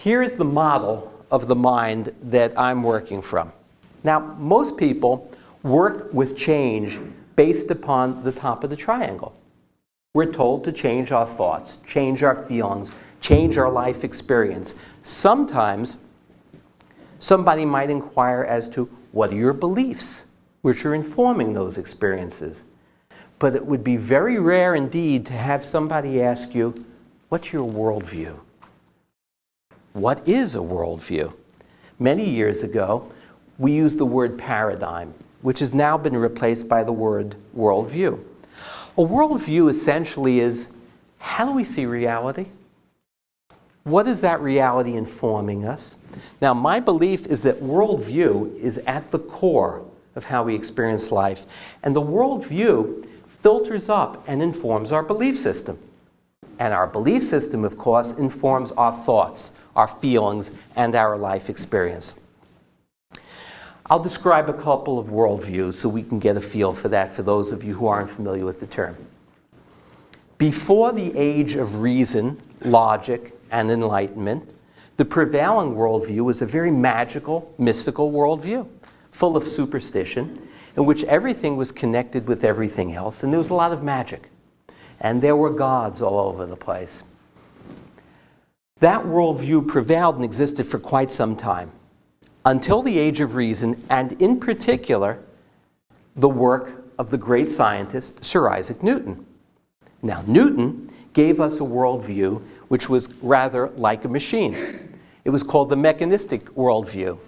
Here's the model of the mind that I'm working from. Now, most people work with change based upon the top of the triangle. We're told to change our thoughts, change our feelings, change our life experience. Sometimes somebody might inquire as to what are your beliefs, which are informing those experiences. But it would be very rare indeed to have somebody ask you, what's your worldview? What is a worldview? Many years ago, we used the word paradigm, which has now been replaced by the word worldview. A worldview essentially is, how do we see reality? What is that reality informing us? Now, my belief is that worldview is at the core of how we experience life. And the worldview filters up and informs our belief system. And our belief system, of course, informs our thoughts, our feelings, and our life experience. I'll describe a couple of worldviews so we can get a feel for that for those of you who aren't familiar with the term. Before the age of reason, logic, and enlightenment, the prevailing worldview was a very magical, mystical worldview, full of superstition, in which everything was connected with everything else, and there was a lot of magic. And there were gods all over the place. That worldview prevailed and existed for quite some time, until the age of reason, and in particular, the work of the great scientist, Sir Isaac Newton. Now, Newton gave us a worldview which was rather like a machine. It was called the mechanistic worldview,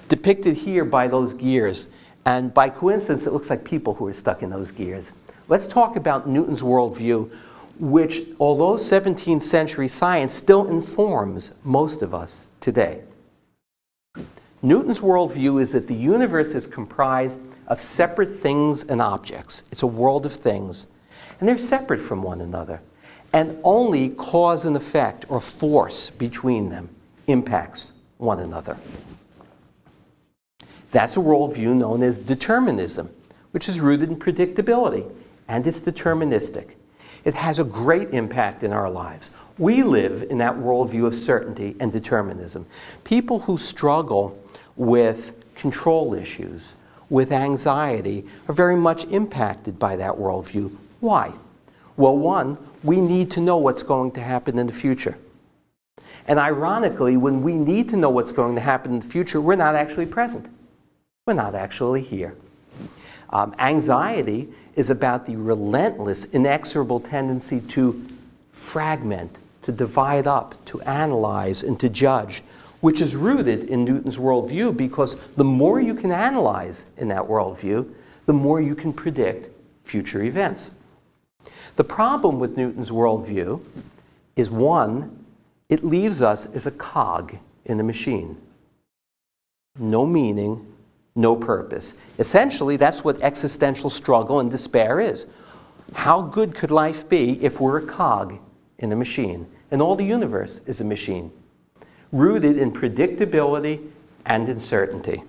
depicted here by those gears. And by coincidence, it looks like people who are stuck in those gears. Let's talk about Newton's worldview, which, although 17th century science still informs most of us today. Newton's worldview is that the universe is comprised of separate things and objects. It's a world of things. And they're separate from one another. And only cause and effect, or force between them, impacts one another. That's a worldview known as determinism, which is rooted in predictability, and it's deterministic. It has a great impact in our lives. We live in that worldview of certainty and determinism. People who struggle with control issues, with anxiety, are very much impacted by that worldview. Why? Well, one, we need to know what's going to happen in the future. And ironically, when we need to know what's going to happen in the future, we're not actually present. We're not actually here. Anxiety is about the relentless, inexorable tendency to fragment, to divide up, to analyze, and to judge, which is rooted in Newton's worldview, because the more you can analyze in that worldview, the more you can predict future events. The problem with Newton's worldview is, one, it leaves us as a cog in a machine. No meaning, no purpose. Essentially, that's what existential struggle and despair is. How good could life be if we're a cog in a machine? And all the universe is a machine, rooted in predictability and uncertainty.